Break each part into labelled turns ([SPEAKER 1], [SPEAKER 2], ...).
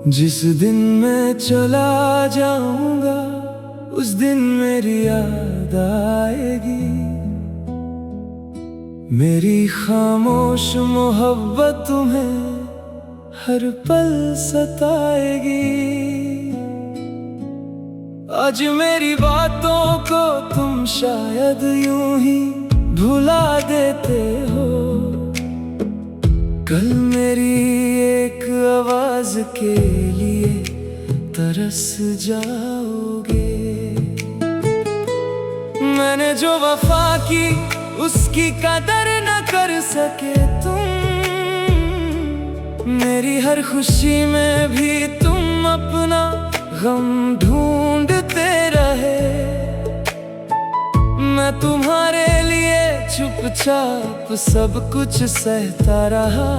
[SPEAKER 1] जिस दिन मैं चला जाऊंगा उस दिन मेरी याद आएगी। मेरी खामोश मोहब्बत तुम्हें हर पल सताएगी। आज मेरी बातों को तुम शायद यूं ही भुला देते हो, कल मेरी एक आवाज के लिए तरस जाओगे। मैंने जो वफा की उसकी कदर न कर सके तुम, मेरी हर खुशी में भी तुम अपना गम ढूंढते रहे। मैं तुम्हारे लिए चुपचाप सब कुछ सहता रहा,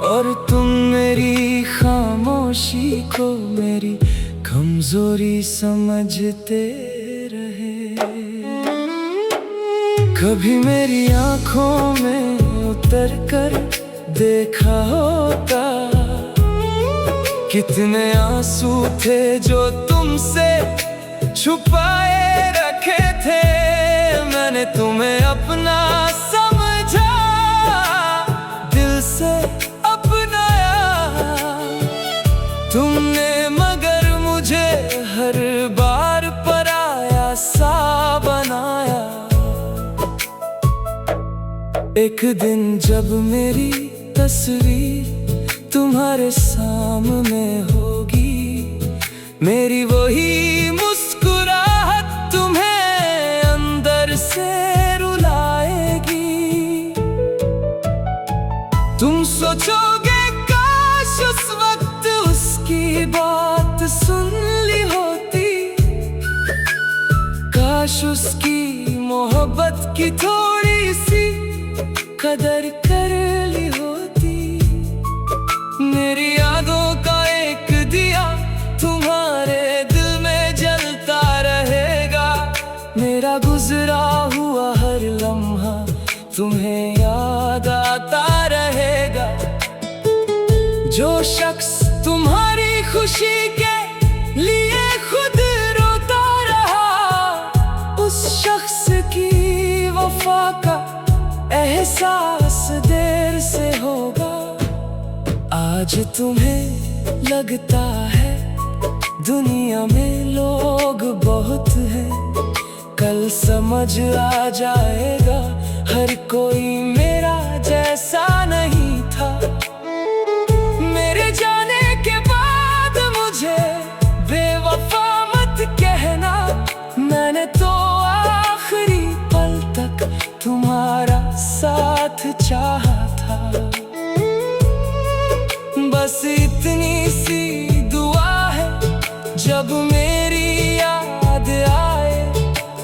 [SPEAKER 1] और तुम मेरी खामोशी को मेरी कमजोरी समझते रहे। कभी मेरी आंखों में उतर कर देखा होता, कितने आंसू थे जो तुमसे छुपाए रखे थे। मैंने तुम्हें अपना समझा, दिल से अपनाया तुमने, मगर मुझे हर बार पराया सा बनाया। एक दिन जब मेरी तस्वीर तुम्हारे सामने होगी, मेरी वही मुस्कुराहट तुम्हें अंदर से रुलाएगी। तुम सोचोगे काश उस वक्त उसकी बात सुन ली होती, काश उसकी मोहब्बत की थोड़ी सी कदर कर ली होती। मेरी यादों का एक दिया तुम्हारे दिल में जलता रहेगा। मेरा गुजरा हुआ हर लम्हा तुम्हें याद आता रहेगा। जो शख्स तुम्हारी खुशी के लिए खुद रोता रहा, उस शख्स की वफा का एहसास देर से होगा। आज तुम्हें लगता है दुनिया में लोग बहुत हैं, कल समझ आ जाएगा हर कोई मेरा जैसा नहीं था। मेरे जाने के बाद मुझे बेवफा मत कहना, मैंने तो आखिरी पल तक तुम्हारा साथ चाहा था। बस इतनी सी दुआ है, जब मेरी याद आए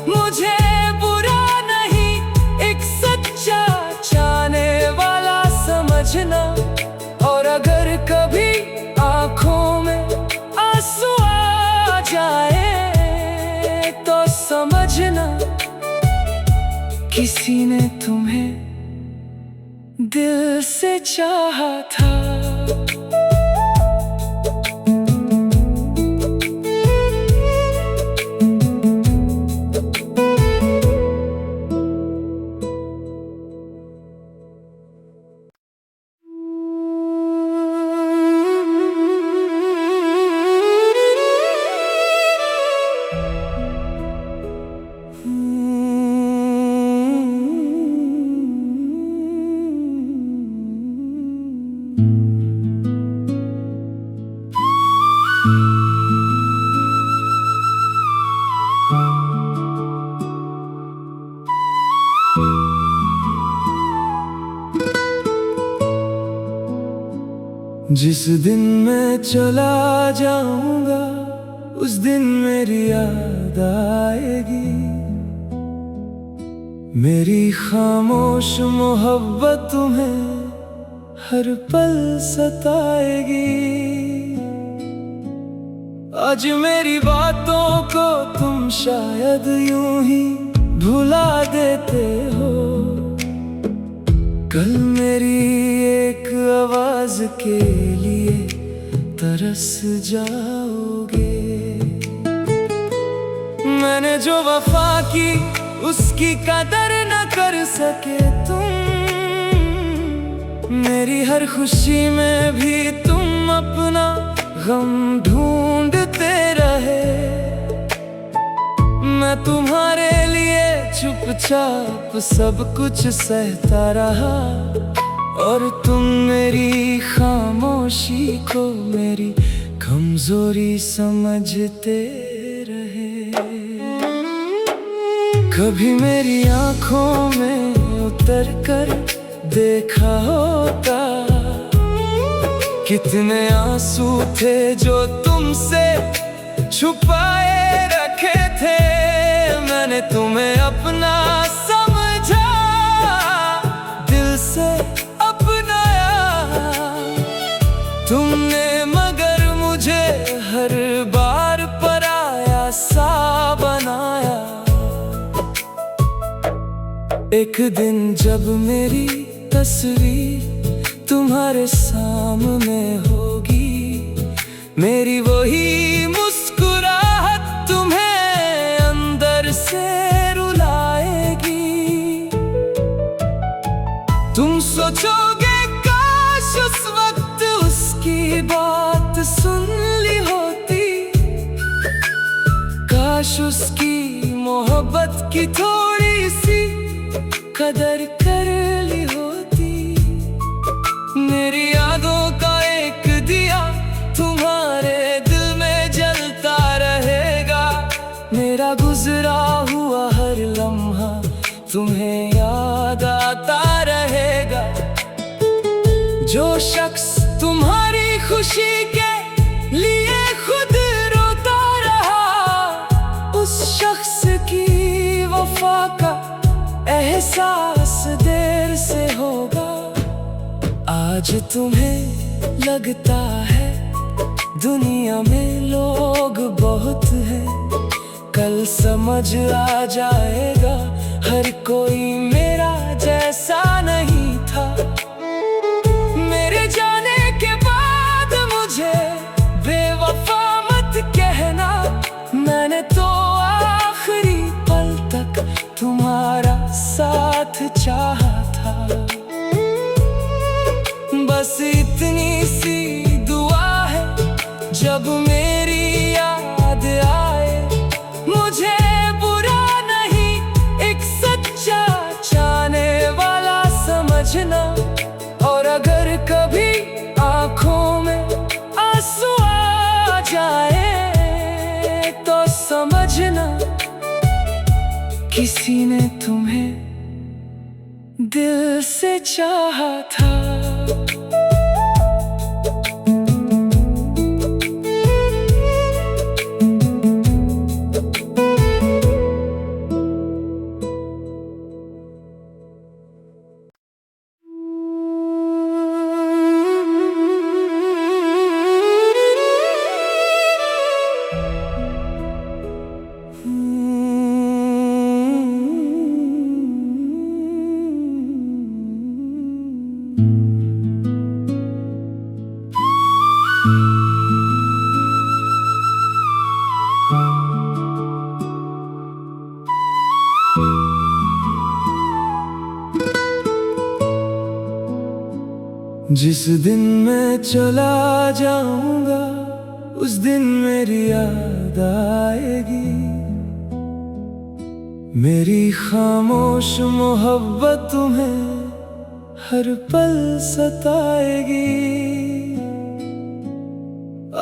[SPEAKER 1] मुझे बुरा नहीं, एक सच्चा चाहने वाला समझना। और अगर कभी आंखों में आंसू आ जाए तो समझना किसी ने तुम्हें दिल से चाहा था। जिस दिन मैं चला जाऊंगा उस दिन मेरी याद आएगी। मेरी खामोश मोहब्बत तुम्हें हर पल सताएगी। आज मेरी बातों को तुम शायद यूं ही भुला देते हो, कल मेरी एक आवाज के लिए तरस जाओगे। मैंने जो वफा की उसकी कदर न कर सके तुम, मेरी हर खुशी में भी तुम अपना गम ढूंढते रहे। मैं तुम्हारे लिए चुपचाप सब कुछ सहता रहा, और तुम मेरी खामोशी को मेरी कमजोरी समझते रहे। कभी मेरी आंखों में उतर कर देखा होता, कितने आंसू थे जो तुमसे छुपाए रखे थे। मैंने तुम्हें अपना समझा, दिल से अपनाया तुमने, मगर मुझे हर बार पराया सा बनाया। एक दिन जब मेरी तस्वीर तुम्हारे सामने होगी, मेरी वही मुस्कुराहट तुम्हें अंदर से रुलाएगी। तुम सोचोगे काश उस वक्त उसकी बात सुन ली होती, काश उसकी मोहब्बत की थोड़ी सी कदर कर ली होती। मेरी यादों का एक दिया तुम्हारे दिल में जलता रहेगा, मेरा गुजरा हुआ हर लम्हा तुम्हें याद आता रहेगा। जो शख्स तुम्हारी खुशी के लिए खुद रोता रहा, उस शख्स की वफा का एहसास देर से होगा। आज तुम्हें लगता है दुनिया में लोग बहुत हैं, कल समझ आ जाएगा हर कोई मेरा जैसा नहीं था। मेरे जाने के बाद मुझे बेवफा मत कहना, मैंने तो आखिरी पल तक तुम्हारा साथ चाहा था। बस इतनी सी दुआ है, जब मेरी याद आए मुझे बुरा नहीं, एक सच्चा चाहने वाला समझना। और अगर कभी आंखों में आंसू आ जाए तो समझना किसी ने तुम्हें दिल से चाहा था। जिस दिन मैं चला जाऊंगा उस दिन मेरी याद आएगी, मेरी खामोश मोहब्बत तुम्हें हर पल सताएगी।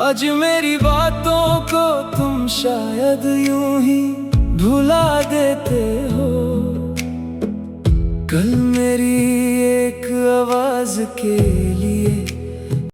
[SPEAKER 1] आज मेरी बातों को तुम शायद यूं ही भुला देते हो, कल मेरी एक आवाज के लिए